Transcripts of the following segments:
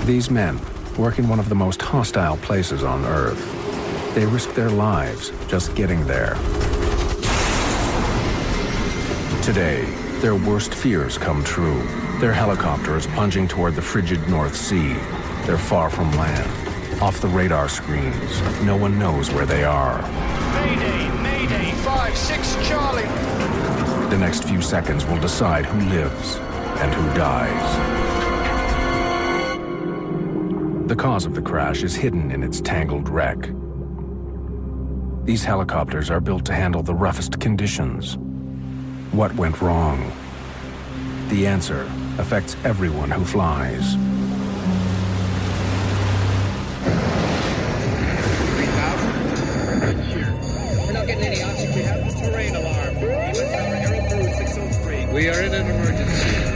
These men work in one of the most hostile places on Earth. They risk their lives just getting there. Today, their worst fears come true. Their helicopter is plunging toward the frigid North Sea. They're far from land, off the radar screens. No one knows where they are. Mayday, Mayday, 5-6 Charlie. The next few seconds will decide who lives and who dies. The cause of the crash is hidden in its tangled wreck. These helicopters are built to handle the roughest conditions. What went wrong? The answer affects everyone who flies. 3,000? Sure. We're not getting any oxygen. We have the terrain alarm. U.S. Tower, Aero Crew 603. We are in an emergency.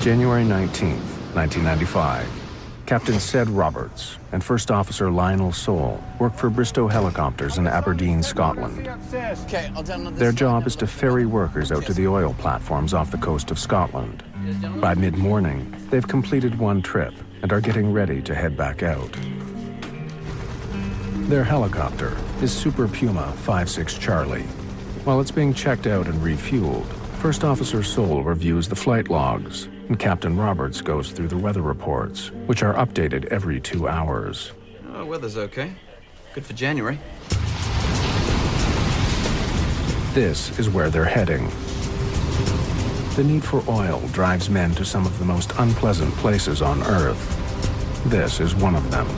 January 19th, 1995. Captain Ced Roberts and First Officer Lionel Sole work for Bristow Helicopters in Aberdeen, Scotland. Their job is to ferry workers out to the oil platforms off the coast of Scotland. By mid-morning, they've completed one trip and are getting ready to head back out. Their helicopter is Super Puma 5-6 Charlie. While it's being checked out and refueled, First Officer Sole reviews the flight logs, and Captain Roberts goes through the weather reports, which are updated every 2 hours. Oh, weather's okay. Good for January. This is where they're heading. The need for oil drives men to some of the most unpleasant places on Earth. This is one of them.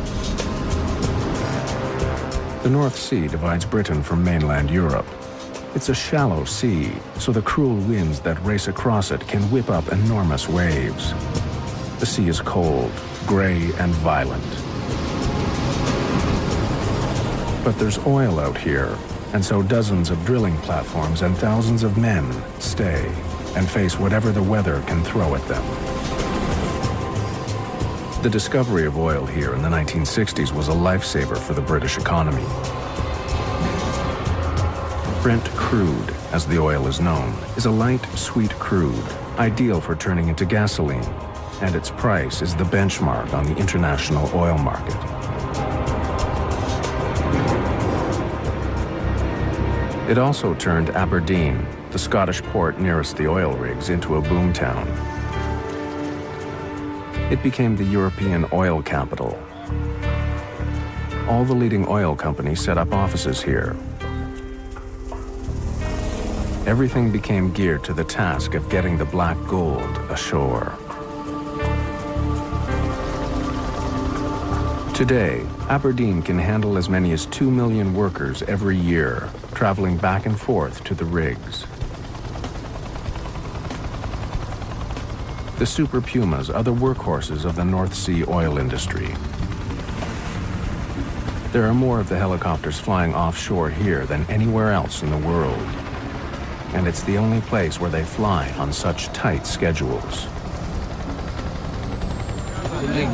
The North Sea divides Britain from mainland Europe. It's a shallow sea, so the cruel winds that race across it can whip up enormous waves. The sea is cold, gray, and violent. But there's oil out here, and so dozens of drilling platforms and thousands of men stay and face whatever the weather can throw at them. The discovery of oil here in the 1960s was a lifesaver for the British economy. Brent crude, as the oil is known, is a light, sweet crude, ideal for turning into gasoline, and its price is the benchmark on the international oil market. It also turned Aberdeen, the Scottish port nearest the oil rigs, into a boomtown. It became the European oil capital. All the leading oil companies set up offices here. Everything became geared to the task of getting the black gold ashore. Today, Aberdeen can handle as many as 2 million workers every year, traveling back and forth to the rigs. The Super Pumas are the workhorses of the North Sea oil industry. There are more of the helicopters flying offshore here than anywhere else in the world. And it's the only place where they fly on such tight schedules.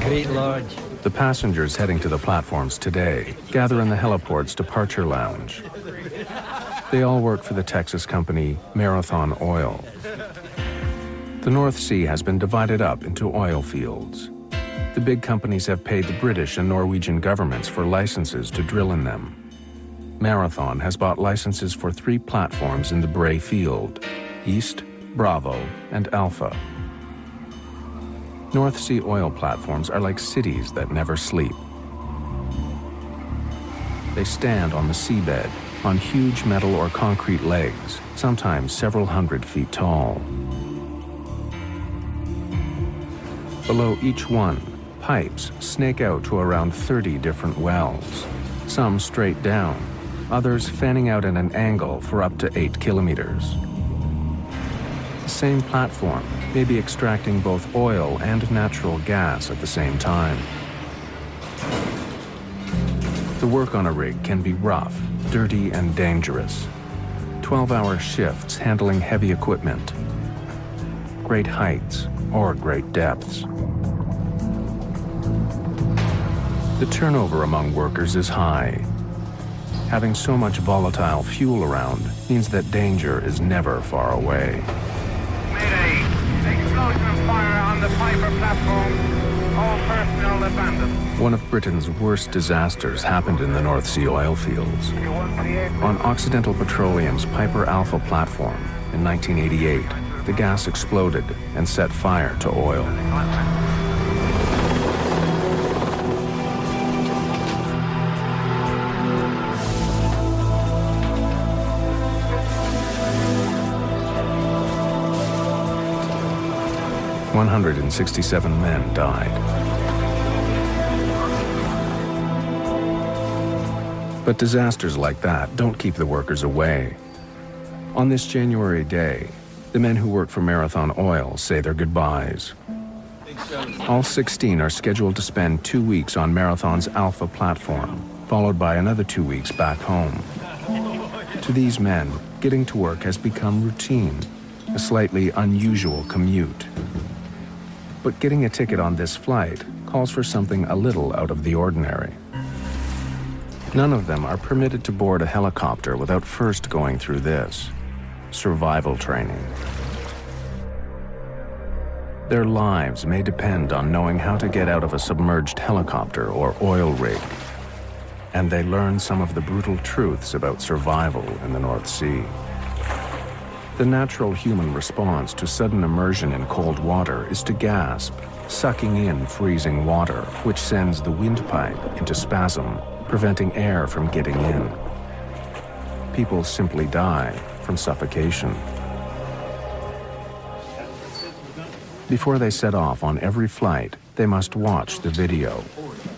Great Lodge. The passengers heading to the platforms today gather in the heliport's departure lounge. They all work for the Texas company Marathon Oil. The North Sea has been divided up into oil fields. The big companies have paid the British and Norwegian governments for licenses to drill in them. Marathon has bought licenses for 3 platforms in the Bray Field, East, Bravo, and Alpha. North Sea oil platforms are like cities that never sleep. They stand on the seabed, on huge metal or concrete legs, sometimes several hundred feet tall. Below each one, pipes snake out to around 30 different wells, some straight down, others fanning out at an angle for up to 8 kilometers. The same platform may be extracting both oil and natural gas at the same time. The work on a rig can be rough, dirty, and dangerous. 12-hour shifts handling heavy equipment, great heights or great depths. The turnover among workers is high. Having so much volatile fuel around means that danger is never far away. Mayday. Explosion and fire on the Piper platform. All personnel abandoned. One of Britain's worst disasters happened in the North Sea oil fields. On Occidental Petroleum's Piper Alpha platform in 1988, the gas exploded and set fire to oil. "167 men died. But disasters like that don't keep the workers away. On this January day, the men who work for Marathon Oil say their goodbyes. All 16 are scheduled to spend 2 weeks on Marathon's Alpha platform, followed by another 2 weeks back home. To these men, getting to work has become routine, a slightly unusual commute. But getting a ticket on this flight calls for something a little out of the ordinary. None of them are permitted to board a helicopter without first going through this: survival training. Their lives may depend on knowing how to get out of a submerged helicopter or oil rig. And they learn some of the brutal truths about survival in the North Sea. The natural human response to sudden immersion in cold water is to gasp, sucking in freezing water, which sends the windpipe into spasm, preventing air from getting in. People simply die from suffocation. Before they set off on every flight, they must watch the video.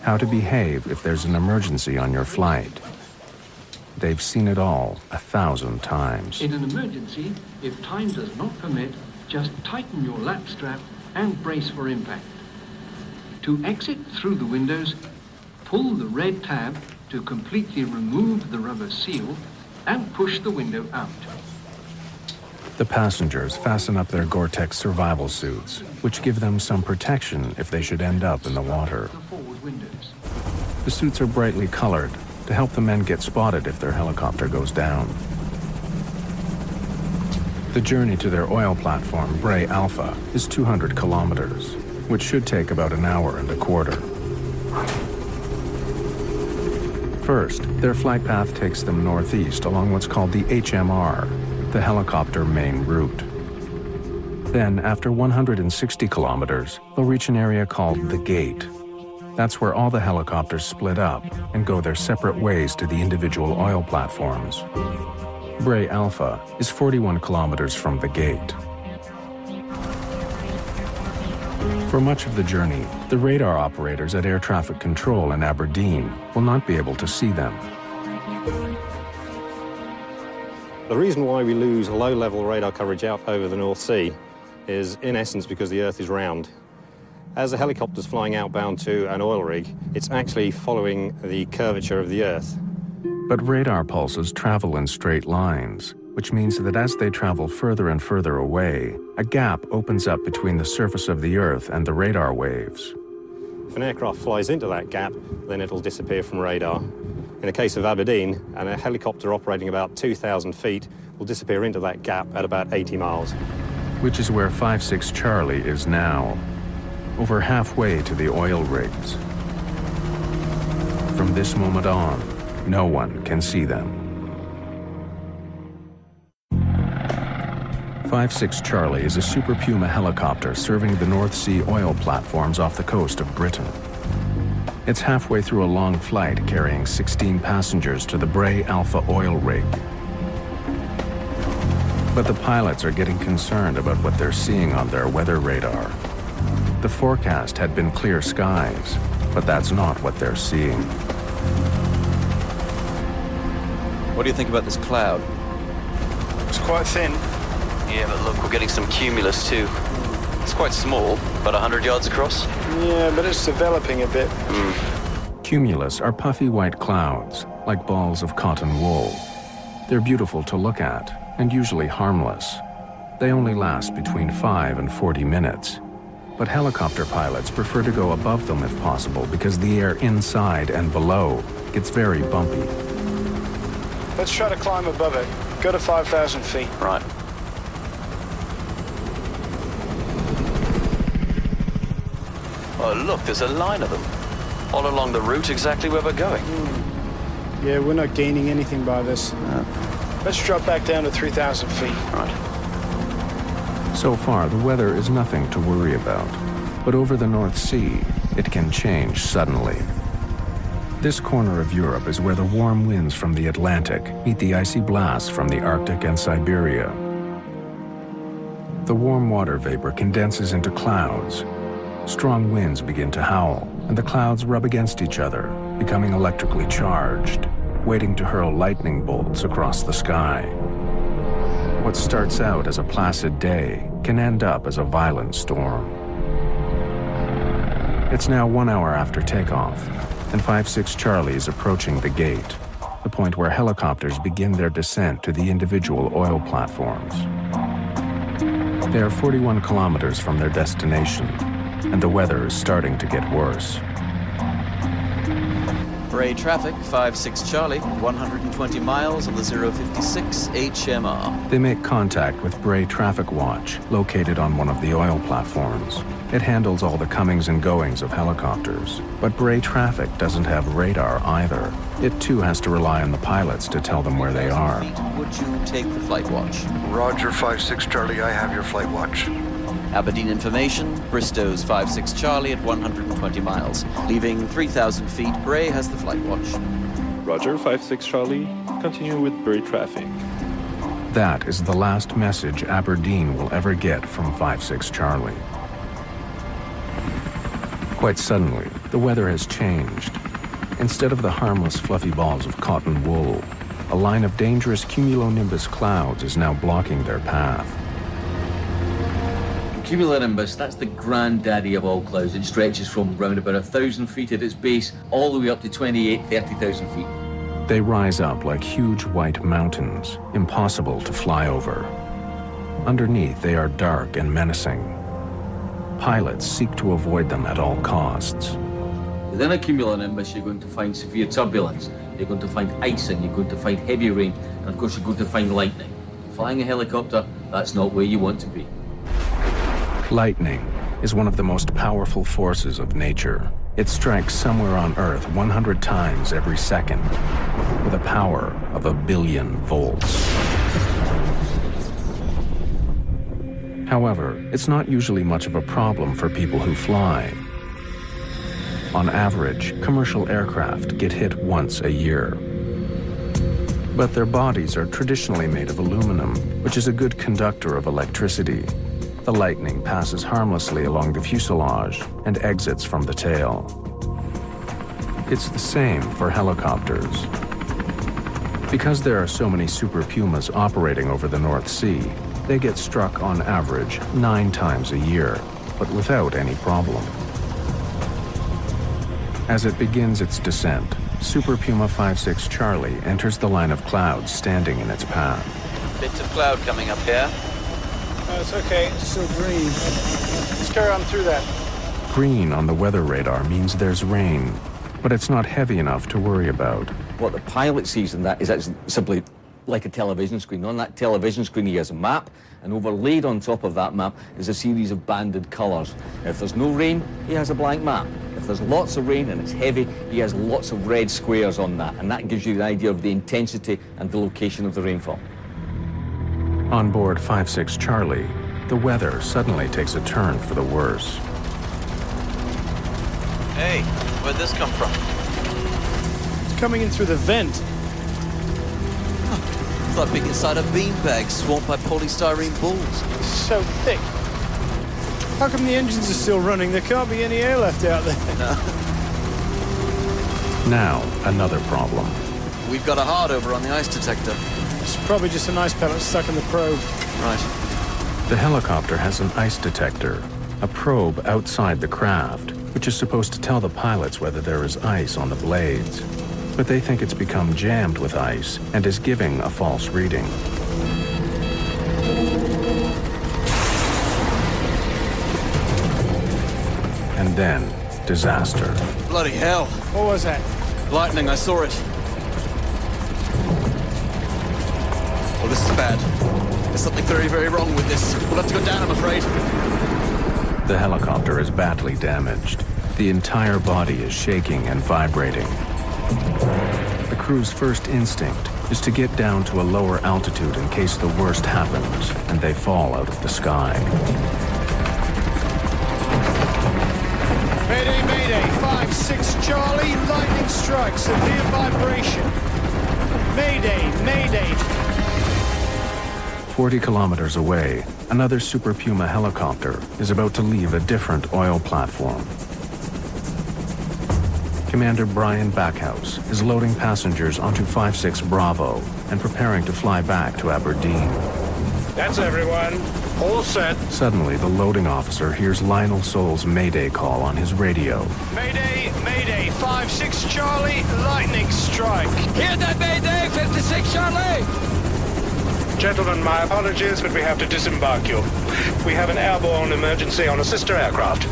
How to behave if there's an emergency on your flight. They've seen it all 1,000 times. In an emergency, if time does not permit, just tighten your lap strap and brace for impact. To exit through the windows, pull the red tab to completely remove the rubber seal and push the window out. The passengers fasten up their Gore-Tex survival suits, which give them some protection if they should end up in the water. The forward windows. The suits are brightly colored to help the men get spotted if their helicopter goes down. The journey to their oil platform, Bray Alpha, is 200 kilometers, which should take about an hour and a quarter. First, their flight path takes them northeast along what's called the HMR, the helicopter main route. Then, after 160 kilometers, they'll reach an area called the Gate. That's where all the helicopters split up and go their separate ways to the individual oil platforms. Bray Alpha is 41 kilometers from the Gate. For much of the journey, the radar operators at air traffic control in Aberdeen will not be able to see them. The reason why we lose low-level radar coverage out over the North Sea is, in essence, because the Earth is round. As a helicopter's flying outbound to an oil rig, it's actually following the curvature of the Earth. But radar pulses travel in straight lines, which means that as they travel further and further away, a gap opens up between the surface of the Earth and the radar waves. If an aircraft flies into that gap, then it'll disappear from radar. In the case of Aberdeen, a helicopter operating about 2,000 feet will disappear into that gap at about 80 miles. Which is where 56 Charlie is now, over halfway to the oil rigs. From this moment on, no one can see them. 56 Charlie is a Super Puma helicopter serving the North Sea oil platforms off the coast of Britain. It's halfway through a long flight carrying 16 passengers to the Bray Alpha oil rig. But the pilots are getting concerned about what they're seeing on their weather radar. The forecast had been clear skies, but that's not what they're seeing. What do you think about this cloud? It's quite thin. Yeah, but look, we're getting some cumulus too. It's quite small, about 100 yards across. Yeah, but it's developing a bit. Cumulus are puffy white clouds, like balls of cotton wool. They're beautiful to look at, and usually harmless. They only last between 5 and 40 minutes. but helicopter pilots prefer to go above them if possible because the air inside and below gets very bumpy. Let's try to climb above it. Go to 5,000 feet. Right. Oh, look, there's a line of them. All along the route exactly where we're going. Yeah, we're not gaining anything by this. No. Let's drop back down to 3,000 feet. Right. So far, the weather is nothing to worry about. But over the North Sea, it can change suddenly. This corner of Europe is where the warm winds from the Atlantic meet the icy blasts from the Arctic and Siberia. The warm water vapor condenses into clouds. Strong winds begin to howl, and the clouds rub against each other, becoming electrically charged, waiting to hurl lightning bolts across the sky. What starts out as a placid day can end up as a violent storm. It's now 1 hour after takeoff, and 56 Charlie is approaching the gate, the point where helicopters begin their descent to the individual oil platforms. They are 41 kilometers from their destination, and the weather is starting to get worse. Bray traffic, 56 Charlie, 120 miles on the 056 HMR. They make contact with Bray Traffic Watch, located on one of the oil platforms. It handles all the comings and goings of helicopters. But Bray Traffic doesn't have radar either. It too has to rely on the pilots to tell them where they are. Would you take the flight watch? Roger, 56 Charlie, I have your flight watch. Aberdeen information, Bristow's 56 Charlie at 120 miles. Leaving 3,000 feet, Bray has the flight watch. Roger, 56 Charlie, continue with Bray traffic. That is the last message Aberdeen will ever get from 56 Charlie. Quite suddenly, the weather has changed. Instead of the harmless fluffy balls of cotton wool, a line of dangerous cumulonimbus clouds is now blocking their path. Cumulonimbus, that's the granddaddy of all clouds. It stretches from round about 1,000 feet at its base all the way up to 30,000 feet. They rise up like huge white mountains, impossible to fly over. Underneath, they are dark and menacing. Pilots seek to avoid them at all costs. Within a cumulonimbus, you're going to find severe turbulence. You're going to find icing, you're going to find heavy rain, and of course you're going to find lightning. Flying a helicopter, that's not where you want to be. Lightning is one of the most powerful forces of nature. It strikes somewhere on Earth 100 times every second, with a power of 1 billion volts. However, it's not usually much of a problem for people who fly. On average, commercial aircraft get hit once a year. But their bodies are traditionally made of aluminum, which is a good conductor of electricity. The lightning passes harmlessly along the fuselage and exits from the tail. It's the same for helicopters. Because there are so many Super Pumas operating over the North Sea, they get struck on average 9 times a year, but without any problem. As it begins its descent, Super Puma 56 Charlie enters the line of clouds standing in its path. Bits of cloud coming up here. It's okay, it's still green. Let's carry on through that. Green on the weather radar means there's rain, but it's not heavy enough to worry about. What the pilot sees in that is actually simply like a television screen. On that television screen he has a map, and overlaid on top of that map is a series of banded colours. If there's no rain, he has a blank map. If there's lots of rain and it's heavy, he has lots of red squares on that, and that gives you the idea of the intensity and the location of the rainfall. On board 56 Charlie, the weather suddenly takes a turn for the worse. Hey, where'd this come from? It's coming in through the vent. It's like being inside a beanbag swamped by polystyrene balls. It's so thick. How come the engines are still running? There can't be any air left out there. No. Now, another problem. We've got a hard over on the ice detector. It's probably just an ice pellet stuck in the probe. Right. The helicopter has an ice detector, a probe outside the craft, which is supposed to tell the pilots whether there is ice on the blades. But they think it's become jammed with ice and is giving a false reading. then, disaster. Bloody hell. What was that? Lightning, I saw it. Oh, this is bad. There's something very, very wrong with this. We'll have to go down, I'm afraid. The helicopter is badly damaged. The entire body is shaking and vibrating. The crew's first instinct is to get down to a lower altitude in case the worst happens and they fall out of the sky. Mayday, Mayday, 5-6 Charlie, lightning strike, severe vibration. Mayday, Mayday. 40 kilometers away, another Super Puma helicopter is about to leave a different oil platform. Commander Brian Backhouse is loading passengers onto 5-6 Bravo and preparing to fly back to Aberdeen. That's everyone. All set. Suddenly, the loading officer hears Lionel Soul's Mayday call on his radio. Mayday, Mayday, 5-6 Charlie, lightning strike. Hear that, Mayday, 56 Charlie! Gentlemen, my apologies, but we have to disembark you. We have an airborne emergency on a sister aircraft.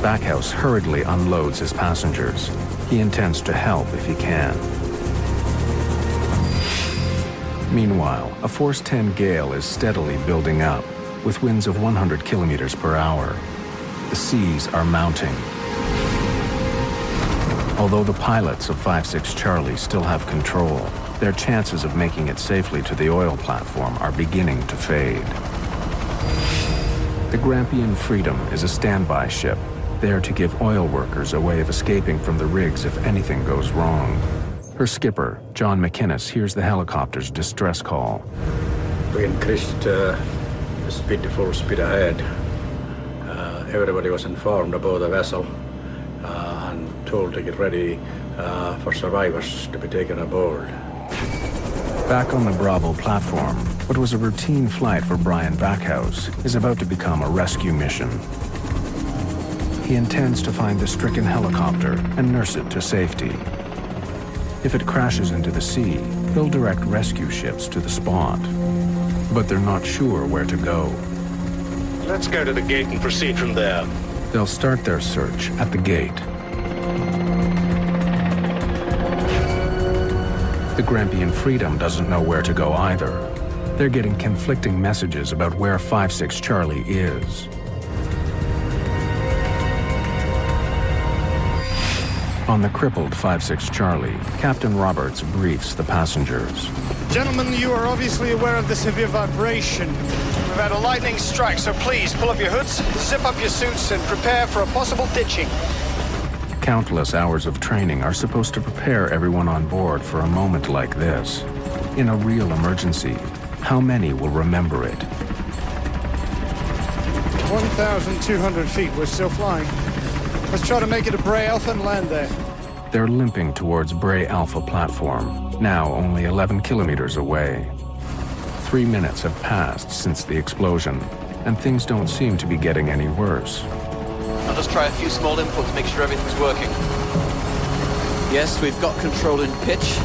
Backhouse hurriedly unloads his passengers. He intends to help if he can. Meanwhile, a Force 10 gale is steadily building up, with winds of 100 kilometers per hour. The seas are mounting. Although the pilots of 5-6 Charlie still have control, their chances of making it safely to the oil platform are beginning to fade. The Grampian Freedom is a standby ship, there to give oil workers a way of escaping from the rigs if anything goes wrong. Her skipper, John McInnes, hears the helicopter's distress call. We increased the speed to full speed ahead. Everybody was informed about the vessel and told to get ready for survivors to be taken aboard. Back on the Bravo platform, what was a routine flight for Brian Backhouse is about to become a rescue mission. He intends to find the stricken helicopter and nurse it to safety. If it crashes into the sea, he'll direct rescue ships to the spot. But they're not sure where to go. Let's go to the gate and proceed from there. They'll start their search at the gate. The Grampian Freedom doesn't know where to go either. They're getting conflicting messages about where 5-6 Charlie is. On the crippled 5-6 Charlie, Captain Roberts briefs the passengers. Gentlemen, you are obviously aware of the severe vibration. We've had a lightning strike, so please pull up your hoods, zip up your suits, and prepare for a possible ditching. Countless hours of training are supposed to prepare everyone on board for a moment like this. In a real emergency, how many will remember it? 1,200 feet, we're still flying. Let's try to make it to Bray Alpha and land there. They're limping towards Bray Alpha platform, now only 11 kilometers away. 3 minutes have passed since the explosion, and things don't seem to be getting any worse. I'll just try a few small inputs, make sure everything's working. Yes, we've got control in pitch,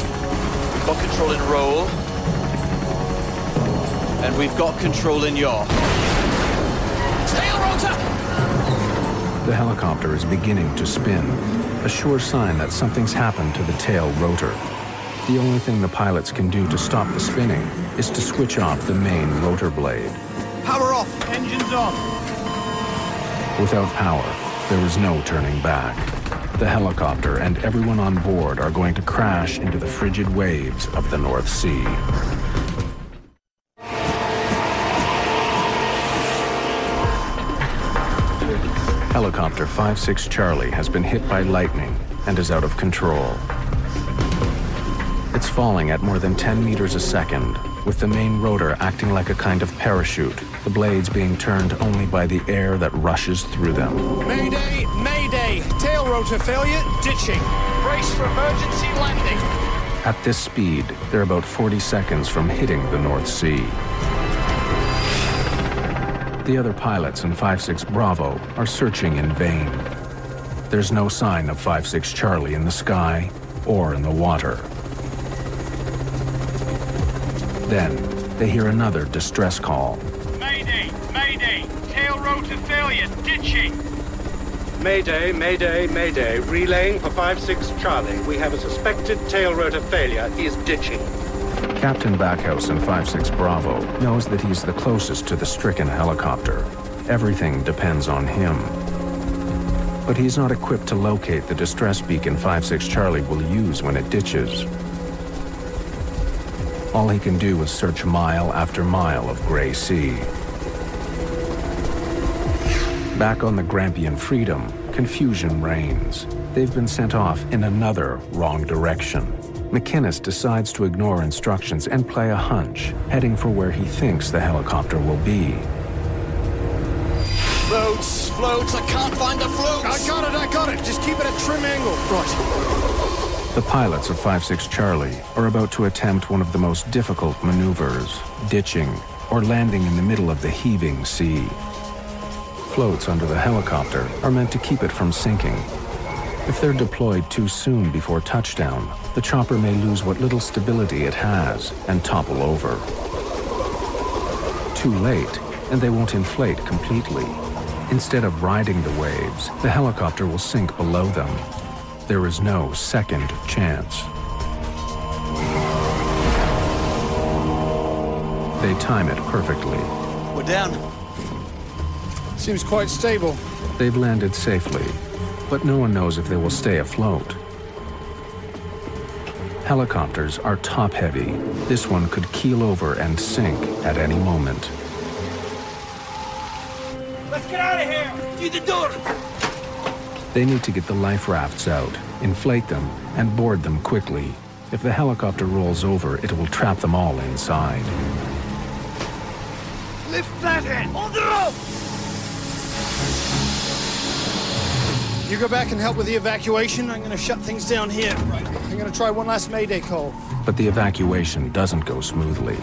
we've got control in roll, and we've got control in yaw. Tail rotor! The helicopter is beginning to spin, a sure sign that something's happened to the tail rotor. The only thing the pilots can do to stop the spinning is to switch off the main rotor blade. Power off, engines off. Without power, there is no turning back. The helicopter and everyone on board are going to crash into the frigid waves of the North Sea. Helicopter 5-6 Charlie has been hit by lightning and is out of control. It's falling at more than 10 meters a second, with the main rotor acting like a kind of parachute, the blades being turned only by the air that rushes through them. Mayday, Mayday, tail rotor failure, ditching. Brace for emergency landing. At this speed, they're about 40 seconds from hitting the North Sea. The other pilots in 5-6 Bravo are searching in vain. There's no sign of 5-6 Charlie in the sky or in the water. Then, they hear another distress call. Mayday, Mayday, tail rotor failure, ditching. Mayday, Mayday, Mayday. Relaying for 5-6 Charlie. We have a suspected tail rotor failure. He is ditching. Captain Backhouse in 5-6 Bravo knows that he's the closest to the stricken helicopter. Everything depends on him. But he's not equipped to locate the distress beacon 5-6 Charlie will use when it ditches. All he can do is search mile after mile of gray sea. Back on the Grampian Freedom, confusion reigns. They've been sent off in another wrong direction. McInnes decides to ignore instructions and play a hunch, heading for where he thinks the helicopter will be. Floats, floats, I can't find the floats! I got it! Just keep it at trim angle. Right. The pilots of 5-6 Charlie are about to attempt one of the most difficult maneuvers, ditching, or landing in the middle of the heaving sea. Floats under the helicopter are meant to keep it from sinking. If they're deployed too soon before touchdown, the chopper may lose what little stability it has and topple over. Too late, and they won't inflate completely. Instead of riding the waves, the helicopter will sink below them. There is no second chance. They time it perfectly. We're down. Seems quite stable. They've landed safely, but no one knows if they will stay afloat. Helicopters are top-heavy. This one could keel over and sink at any moment. Let's get out of here! Through the door! They need to get the life rafts out, inflate them, and board them quickly. If the helicopter rolls over, it will trap them all inside. Lift that end! On the rope! You go back and help with the evacuation. I'm going to shut things down here. Right. I'm going to try one last Mayday call. But the evacuation doesn't go smoothly.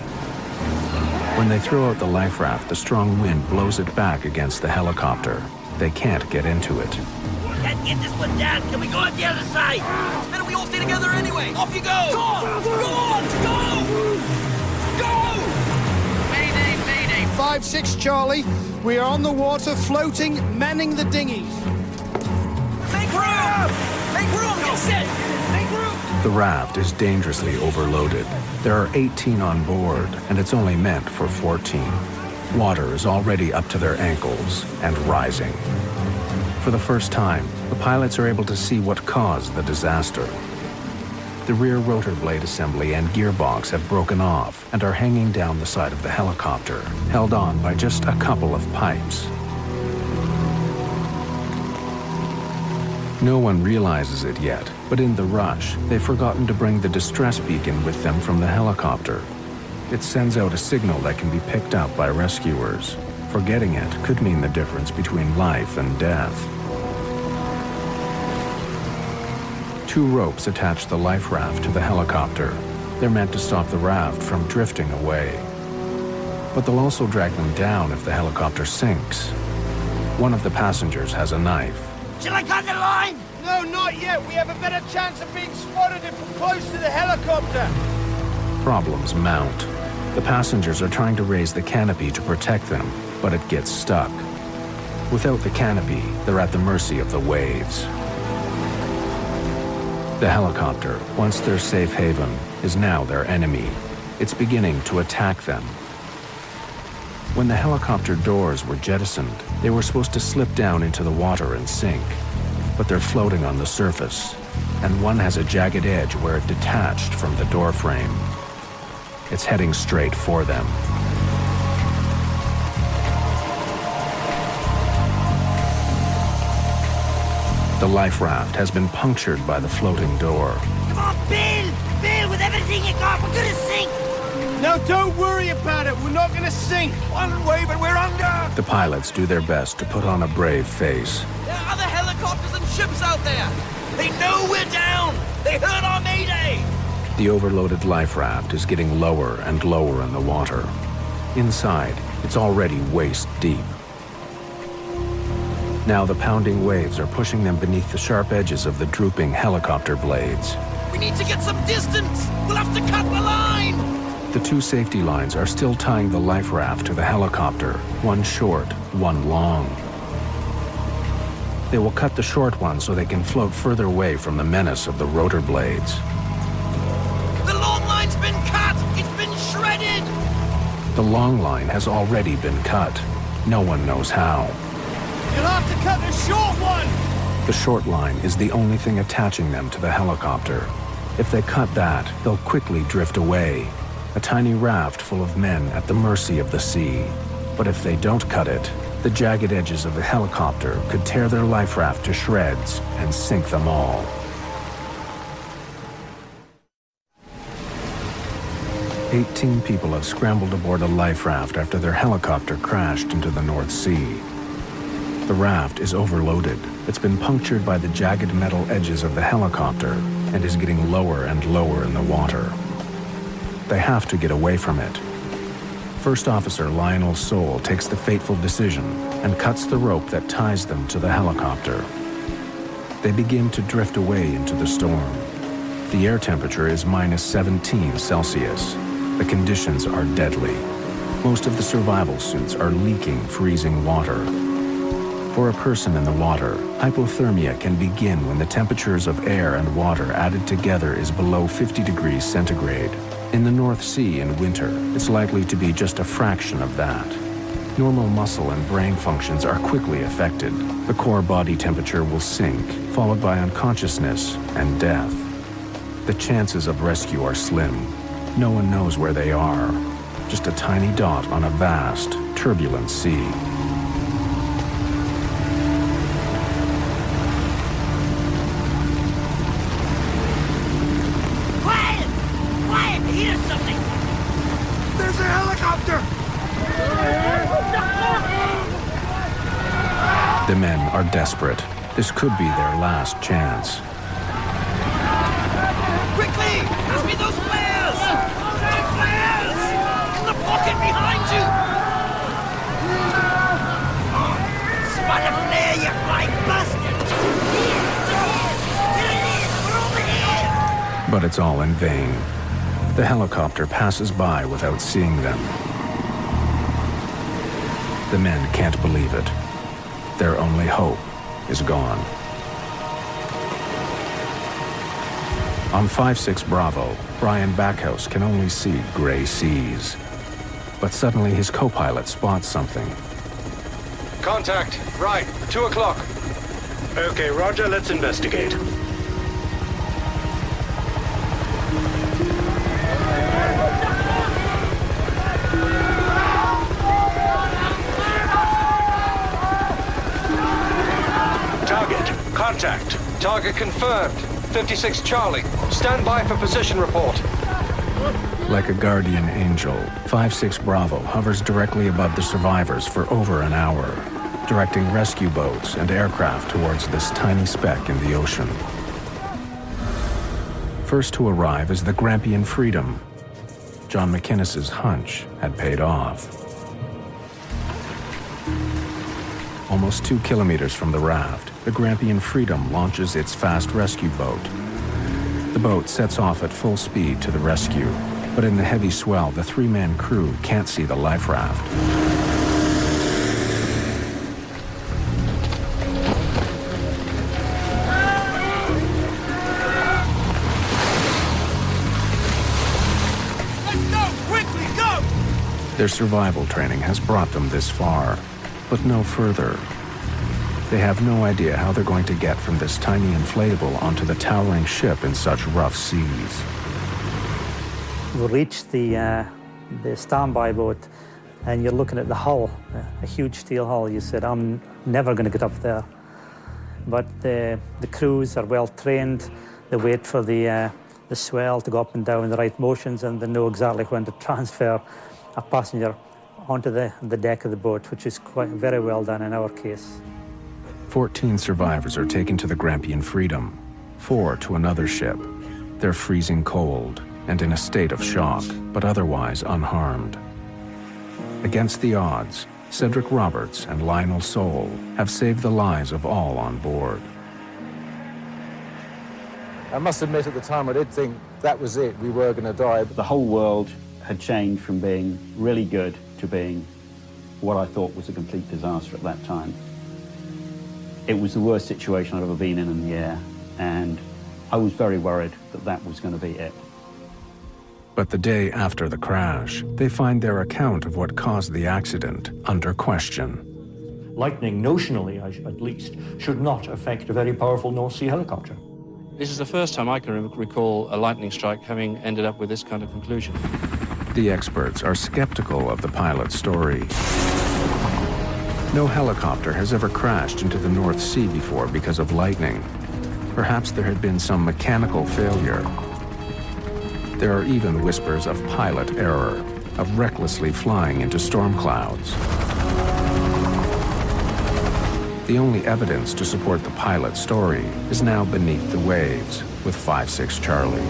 When they throw out the life raft, the strong wind blows it back against the helicopter. They can't get into it. Can't get this one down. Can we go on the other side? It's better we all stay together anyway. Off you go! Go on! Go on! Go! Go! Mayday, Mayday. 5-6 Charlie. We are on the water, floating, manning the dinghies. Make room! Make room! Get set! Make room! The raft is dangerously overloaded. There are 18 on board, and it's only meant for 14. Water is already up to their ankles and rising. For the first time, the pilots are able to see what caused the disaster. The rear rotor blade assembly and gearbox have broken off and are hanging down the side of the helicopter, held on by just a couple of pipes. No one realizes it yet, but in the rush, they've forgotten to bring the distress beacon with them from the helicopter. It sends out a signal that can be picked up by rescuers. Forgetting it could mean the difference between life and death. 2 ropes attach the life raft to the helicopter. They're meant to stop the raft from drifting away. But they'll also drag them down if the helicopter sinks. One of the passengers has a knife. Shall I cut the line? No, not yet. We have a better chance of being spotted if we're close to the helicopter. Problems mount. The passengers are trying to raise the canopy to protect them, but it gets stuck. Without the canopy, they're at the mercy of the waves. The helicopter, once their safe haven, is now their enemy. It's beginning to attack them. When the helicopter doors were jettisoned, they were supposed to slip down into the water and sink. But they're floating on the surface, and one has a jagged edge where it detached from the door frame. It's heading straight for them. The life raft has been punctured by the floating door. Come on, Bill! Bill, with everything you got, we're gonna sink! No, don't worry about it. We're not gonna sink. One way, but we're under! The pilots do their best to put on a brave face. There are other helicopters and ships out there! They know we're down! They heard our Mayday! The overloaded life raft is getting lower and lower in the water. Inside, it's already waist deep. Now the pounding waves are pushing them beneath the sharp edges of the drooping helicopter blades. We need to get some distance! We'll have to cut the line! The 2 safety lines are still tying the life raft to the helicopter, one short, one long. They will cut the short one so they can float further away from the menace of the rotor blades. The long line's been cut! It's been shredded! The long line has already been cut. No one knows how. You'll have to cut the short one! The short line is the only thing attaching them to the helicopter. If they cut that, they'll quickly drift away, a tiny raft full of men at the mercy of the sea. But if they don't cut it, the jagged edges of the helicopter could tear their life raft to shreds and sink them all. "18 people have scrambled aboard a life raft after their helicopter crashed into the North Sea. The raft is overloaded. It's been punctured by the jagged metal edges of the helicopter and is getting lower and lower in the water. They have to get away from it. First Officer Lionel Soule takes the fateful decision and cuts the rope that ties them to the helicopter. They begin to drift away into the storm. The air temperature is -17 Celsius. The conditions are deadly. Most of the survival suits are leaking freezing water. For a person in the water, hypothermia can begin when the temperatures of air and water added together is below 50 degrees centigrade. In the North Sea in winter, it's likely to be just a fraction of that. Normal muscle and brain functions are quickly affected. The core body temperature will sink, followed by unconsciousness and death. The chances of rescue are slim. No one knows where they are. Just a tiny dot on a vast, turbulent sea. The men are desperate. This could be their last chance. Quickly! Pass me those flares! The flares! In the pocket behind you! Spot a flare, you blind bastard! Here it is! We're over here! But it's all in vain. The helicopter passes by without seeing them. The men can't believe it. Their only hope is gone. On 5-6 Bravo, Brian Backhouse can only see gray seas. But suddenly his co-pilot spots something. Contact, right, 2 o'clock. Okay, Roger, let's investigate. Contact. Target confirmed. 56 Charlie. Stand by for position report. Like a guardian angel, 5-6 Bravo hovers directly above the survivors for over an hour, directing rescue boats and aircraft towards this tiny speck in the ocean. First to arrive is the Grampian Freedom. John McInnes's hunch had paid off. Almost 2 kilometers from the raft, the Grampian Freedom launches its fast rescue boat. The boat sets off at full speed to the rescue, but in the heavy swell, the 3-man crew can't see the life raft. Let's go! Quickly, go! Their survival training has brought them this far, but no further. They have no idea how they're going to get from this tiny inflatable onto the towering ship in such rough seas. We reached the standby boat, and you're looking at the hull, a huge steel hull. You said, I'm never going to get up there. But the crews are well trained. They wait for the swell to go up and down in the right motions, and they know exactly when to transfer a passenger onto the deck of the boat, which is quite very well done in our case. 14 survivors are taken to the Grampian Freedom, 4 to another ship. They're freezing cold and in a state of shock, but otherwise unharmed. Against the odds, Cedric Roberts and Lionel Soule have saved the lives of all on board. I must admit at the time I did think that was it, we were going to die. The whole world had changed from being really good to being what I thought was a complete disaster at that time. It was the worst situation I'd ever been in the air, and I was very worried that that was going to be it. But the day after the crash, they find their account of what caused the accident under question. Lightning, notionally at least, should not affect a very powerful North Sea helicopter. This is the first time I can recall a lightning strike having ended up with this kind of conclusion. The experts are skeptical of the pilot's story. No helicopter has ever crashed into the North Sea before because of lightning. Perhaps there had been some mechanical failure. There are even whispers of pilot error, of recklessly flying into storm clouds. The only evidence to support the pilot's story is now beneath the waves with 5-6 Charlie.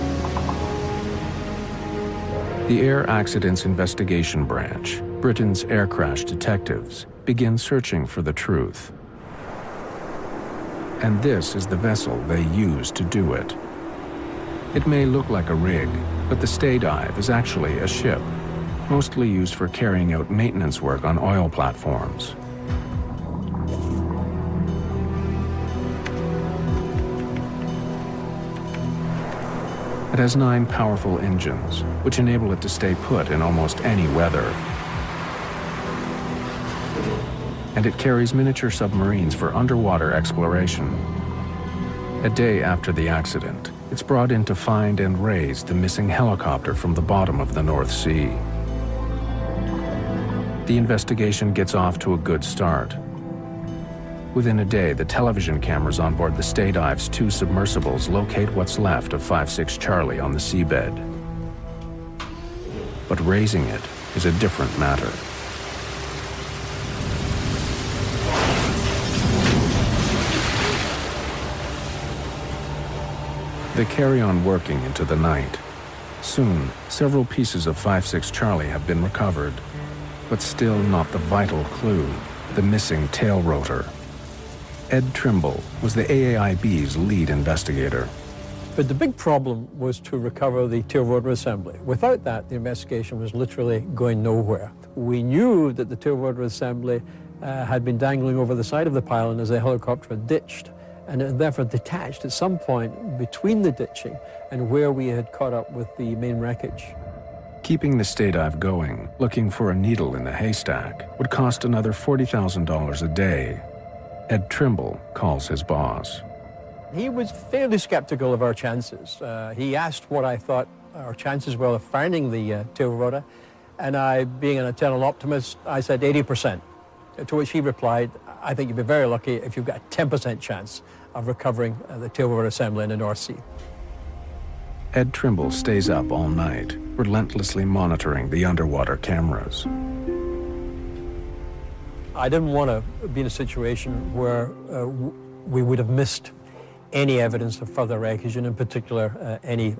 The Air Accidents Investigation Branch, Britain's air crash detectives, begin searching for the truth. And this is the vessel they use to do it. It may look like a rig, but the stay dive is actually a ship, mostly used for carrying out maintenance work on oil platforms. It has 9 powerful engines, which enable it to stay put in almost any weather. And it carries miniature submarines for underwater exploration. A day after the accident, it's brought in to find and raise the missing helicopter from the bottom of the North Sea. The investigation gets off to a good start. Within a day, the television cameras on board the Stay Dive's 2 submersibles locate what's left of 5-6 Charlie on the seabed. But raising it is a different matter. They carry on working into the night. Soon, several pieces of 5-6 Charlie have been recovered, but still not the vital clue, the missing tail rotor. Ed Trimble was the AAIB's lead investigator. But the big problem was to recover the tail rotor assembly. Without that, the investigation was literally going nowhere. We knew that the tail rotor assembly had been dangling over the side of the pylon as the helicopter had ditched, and it therefore detached at some point between the ditching and where we had caught up with the main wreckage. Keeping the Stay Dive going, looking for a needle in the haystack, would cost another $40,000 a day. Ed Trimble calls his boss. He was fairly skeptical of our chances. He asked what I thought our chances were of finding the tail rotor, and I, being an eternal optimist, I said 80%, to which he replied, I think you'd be very lucky if you've got a 10% chance of recovering the tail rotor assembly in the North Sea. Ed Trimble stays up all night, relentlessly monitoring the underwater cameras. I didn't want to be in a situation where we would have missed any evidence of further wreckage, and in particular, any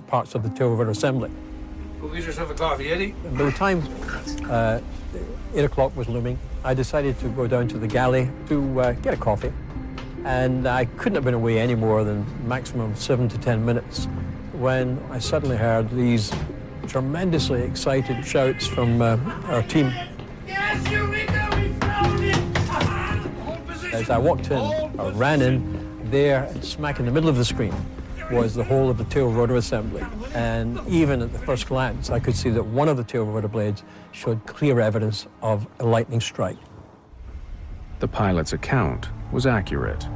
parts of the tail rotor assembly. Go get yourself a coffee, Eddie. And by the time 8 o'clock was looming, I decided to go down to the galley to get a coffee. And I couldn't have been away any more than maximum 7 to 10 minutes when I suddenly heard these tremendously excited shouts from our team. Yes, Eureka, we found it! As I walked in, I ran in, there, and smack in the middle of the screen was the whole of the tail rotor assembly. And even at the first glance, I could see that one of the tail rotor blades showed clear evidence of a lightning strike. The pilot's account was accurate.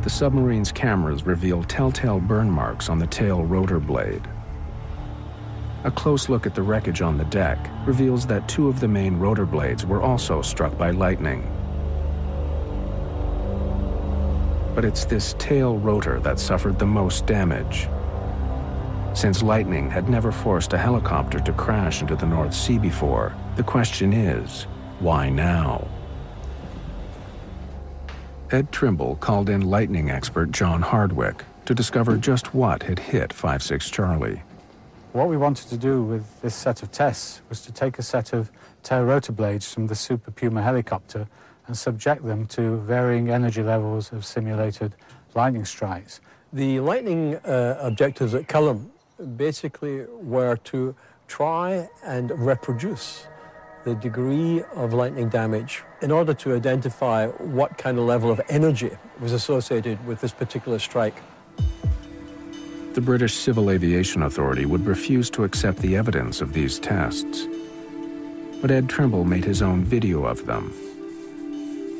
The submarine's cameras revealed telltale burn marks on the tail rotor blade. A close look at the wreckage on the deck reveals that 2 of the main rotor blades were also struck by lightning. But it's this tail rotor that suffered the most damage. Since lightning had never forced a helicopter to crash into the North Sea before, the question is, why now? Ed Trimble called in lightning expert John Hardwick to discover just what had hit 5-6 Charlie. What we wanted to do with this set of tests was to take a set of tail rotor blades from the Super Puma helicopter and subject them to varying energy levels of simulated lightning strikes. The lightning objectives at Culham basically were to try and reproduce the degree of lightning damage in order to identify what kind of level of energy was associated with this particular strike. The British Civil Aviation Authority would refuse to accept the evidence of these tests. But Ed Trimble made his own video of them.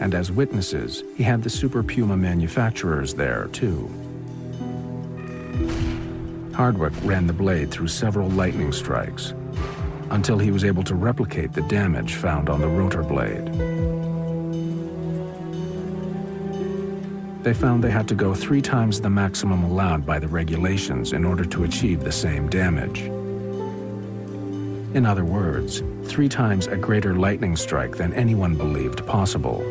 And as witnesses, he had the Super Puma manufacturers there, too. Hardwick ran the blade through several lightning strikes until he was able to replicate the damage found on the rotor blade. They found they had to go 3 times the maximum allowed by the regulations in order to achieve the same damage. In other words, 3 times a greater lightning strike than anyone believed possible.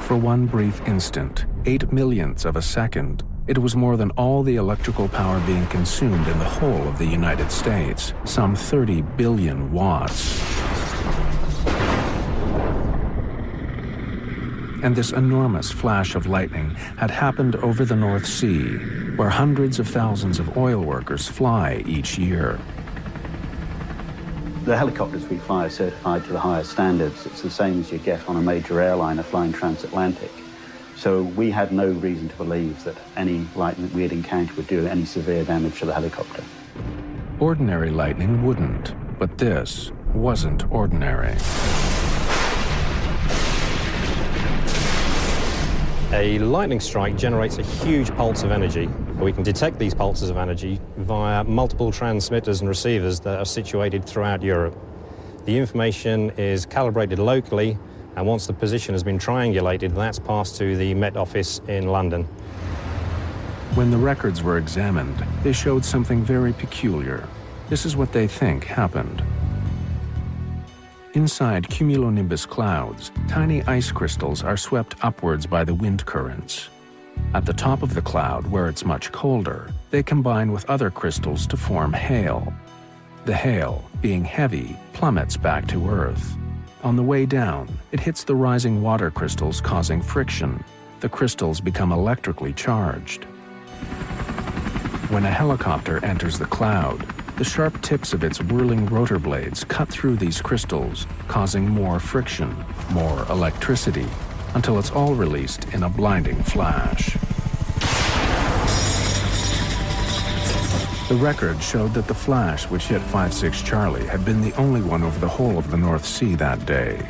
For one brief instant, 8 millionths of a second, it was more than all the electrical power being consumed in the whole of the United States, some 30 billion watts. And this enormous flash of lightning had happened over the North Sea, where hundreds of thousands of oil workers fly each year. The helicopters we fly are certified to the highest standards. It's the same as you get on a major airliner flying transatlantic. So we had no reason to believe that any lightning we had encountered would do any severe damage to the helicopter. Ordinary lightning wouldn't, but this wasn't ordinary. A lightning strike generates a huge pulse of energy. We can detect these pulses of energy via multiple transmitters and receivers that are situated throughout Europe. The information is calibrated locally, and once the position has been triangulated, that's passed to the Met Office in London. When the records were examined, they showed something very peculiar. This is what they think happened. Inside cumulonimbus clouds, tiny ice crystals are swept upwards by the wind currents. At the top of the cloud, where it's much colder, they combine with other crystals to form hail. The hail, being heavy, plummets back to Earth. On the way down, it hits the rising water crystals, causing friction. The crystals become electrically charged. When a helicopter enters the cloud, the sharp tips of its whirling rotor blades cut through these crystals, causing more friction, more electricity, until it's all released in a blinding flash. The record showed that the flash which hit 56 Charlie had been the only one over the whole of the North Sea that day,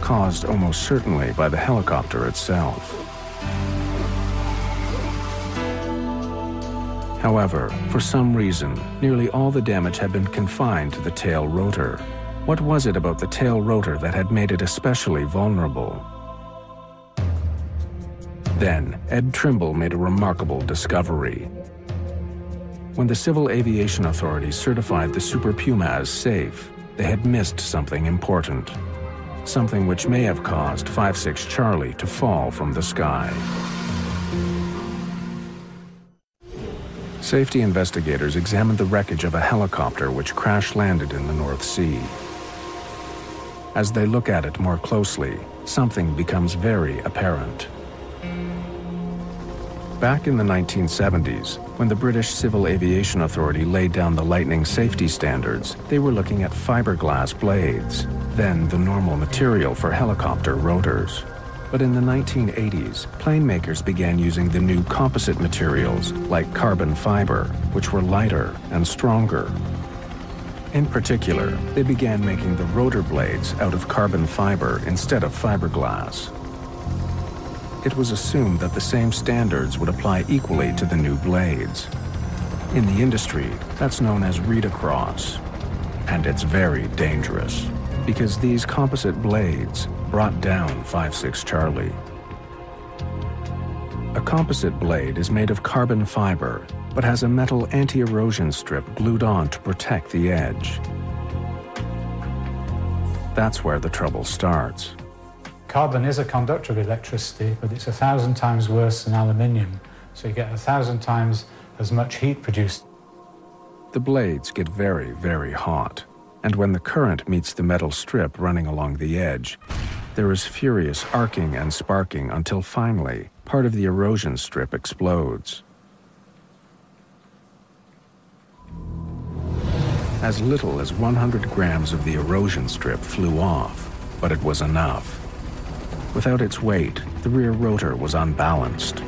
caused almost certainly by the helicopter itself. However, for some reason, nearly all the damage had been confined to the tail rotor. What was it about the tail rotor that had made it especially vulnerable? Then, Ed Trimble made a remarkable discovery. When the Civil Aviation Authority certified the Super Puma as safe, they had missed something important. Something which may have caused 56 Charlie to fall from the sky. Safety investigators examined the wreckage of a helicopter which crash-landed in the North Sea. As they look at it more closely, something becomes very apparent. Back in the 1970s, when the British Civil Aviation Authority laid down the lightning safety standards, they were looking at fiberglass blades, then the normal material for helicopter rotors. But in the 1980s, plane makers began using the new composite materials like carbon fiber, which were lighter and stronger. In particular, they began making the rotor blades out of carbon fiber instead of fiberglass. It was assumed that the same standards would apply equally to the new blades. In the industry, that's known as read-across, and it's very dangerous, because these composite blades brought down 56 Charlie. A composite blade is made of carbon fiber, but has a metal anti-erosion strip glued on to protect the edge. That's where the trouble starts. Carbon is a conductor of electricity, but it's 1,000 times worse than aluminium, so you get 1,000 times as much heat produced. The blades get very, very hot, and when the current meets the metal strip running along the edge, there is furious arcing and sparking until finally, part of the erosion strip explodes. As little as 100 grams of the erosion strip flew off, but it was enough. Without its weight, the rear rotor was unbalanced.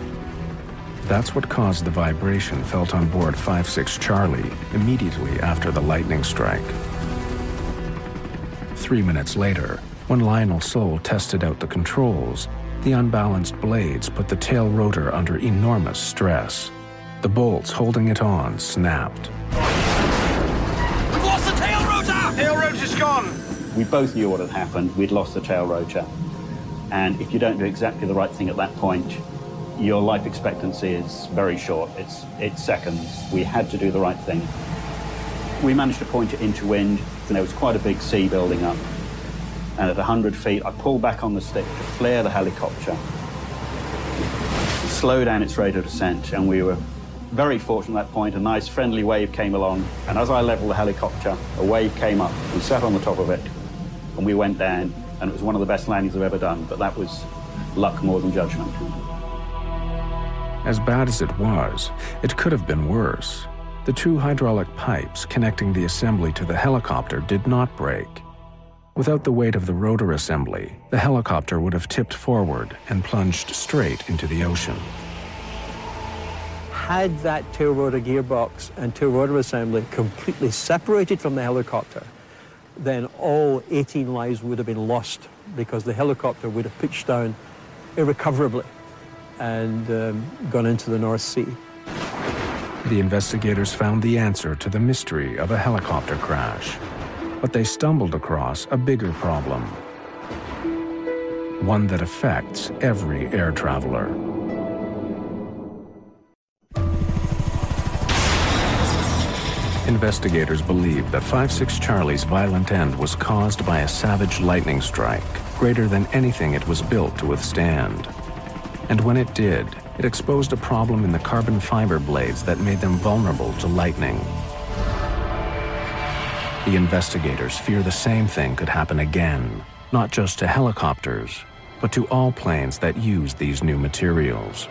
That's what caused the vibration felt on board 56 Charlie immediately after the lightning strike. 3 minutes later, when Lionel Sole tested out the controls, the unbalanced blades put the tail rotor under enormous stress. The bolts holding it on snapped. We've lost the tail rotor! Tail rotor's gone! We both knew what had happened. We'd lost the tail rotor. And if you don't do exactly the right thing at that point, your life expectancy is very short. It's seconds. We had to do the right thing. We managed to point it into wind, and there was quite a big sea building up. And at 100 feet, I pulled back on the stick to flare the helicopter, slow down its rate of descent, and we were very fortunate at that point. A nice friendly wave came along, and as I leveled the helicopter, a wave came up. We sat on the top of it, and we went down, and it was one of the best landings I've ever done, but that was luck more than judgment. As bad as it was, it could have been worse. The two hydraulic pipes connecting the assembly to the helicopter did not break. Without the weight of the rotor assembly, the helicopter would have tipped forward and plunged straight into the ocean. Had that tail rotor gearbox and tail rotor assembly completely separated from the helicopter, then all 18 lives would have been lost because the helicopter would have pitched down irrecoverably and gone into the North Sea. The investigators found the answer to the mystery of a helicopter crash, but they stumbled across a bigger problem, one that affects every air traveler. Investigators believe that 56 Charlie's violent end was caused by a savage lightning strike, greater than anything it was built to withstand. And when it did, it exposed a problem in the carbon fiber blades that made them vulnerable to lightning. The investigators fear the same thing could happen again, not just to helicopters, but to all planes that use these new materials.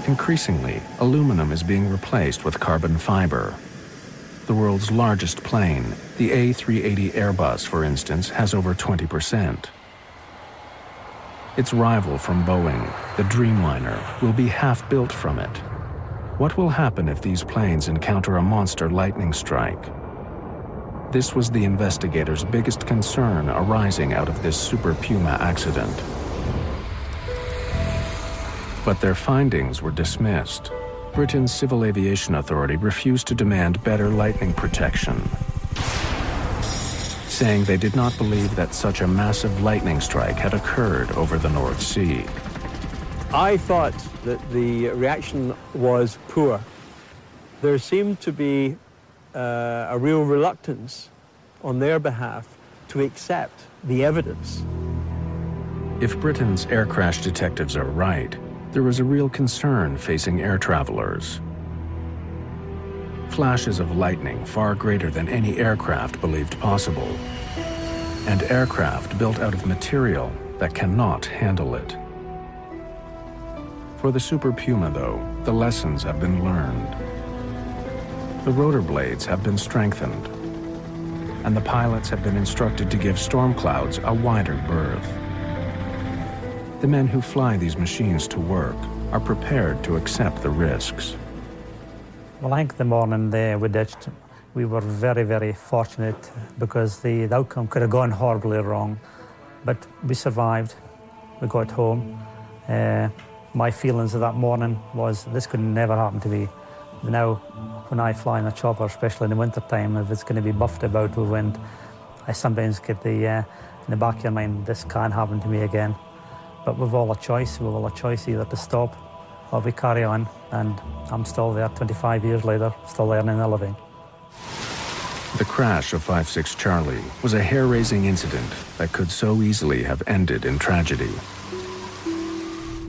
Increasingly, aluminum is being replaced with carbon fiber. The world's largest plane, the A380 Airbus, for instance, has over 20%. Its rival from Boeing, the Dreamliner, will be half built from it. What will happen if these planes encounter a monster lightning strike? This was the investigators' biggest concern arising out of this Super Puma accident. But their findings were dismissed. Britain's Civil Aviation Authority refused to demand better lightning protection, saying they did not believe that such a massive lightning strike had occurred over the North Sea. I thought that the reaction was poor. There seemed to be a real reluctance on their behalf to accept the evidence. If Britain's air crash detectives are right, there was a real concern facing air travelers. Flashes of lightning far greater than any aircraft believed possible, and aircraft built out of material that cannot handle it. For the Super Puma, though, the lessons have been learned. The rotor blades have been strengthened, and the pilots have been instructed to give storm clouds a wider berth. The men who fly these machines to work are prepared to accept the risks. Well, I think the morning we ditched, we were very, very fortunate because the outcome could have gone horribly wrong. But we survived. We got home. My feelings of that morning was this could never happen to me. Now, when I fly in a chopper, especially in the winter time, if it's going to be buffed about with wind, I sometimes get in the back of your mind, this can't happen to me again. But we've all a choice. We've all a choice either to stop or we carry on. And I'm still there 25 years later, still learning a living. The crash of 56 Charlie was a hair-raising incident that could so easily have ended in tragedy.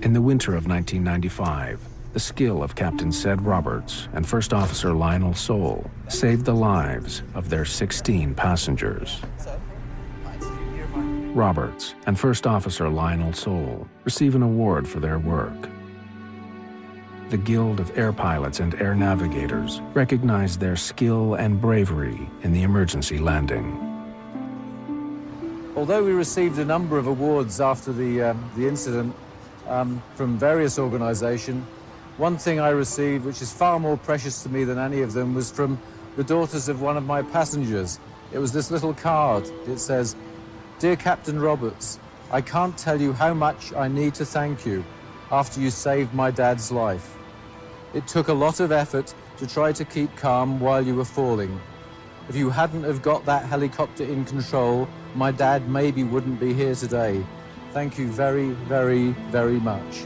In the winter of 1995, the skill of Captain Ced Roberts and First Officer Lionel Sole saved the lives of their 16 passengers. Roberts and First Officer Lionel Sole receive an award for their work. the Guild of Air Pilots and Air Navigators recognized their skill and bravery in the emergency landing. Although we received a number of awards after the incident from various organisations, one thing I received, which is far more precious to me than any of them, was from the daughters of one of my passengers. It was this little card. It says, "Dear Captain Roberts, I can't tell you how much I need to thank you after you saved my dad's life. It took a lot of effort to try to keep calm while you were falling. If you hadn't have got that helicopter in control, my dad maybe wouldn't be here today. Thank you very, very, very much."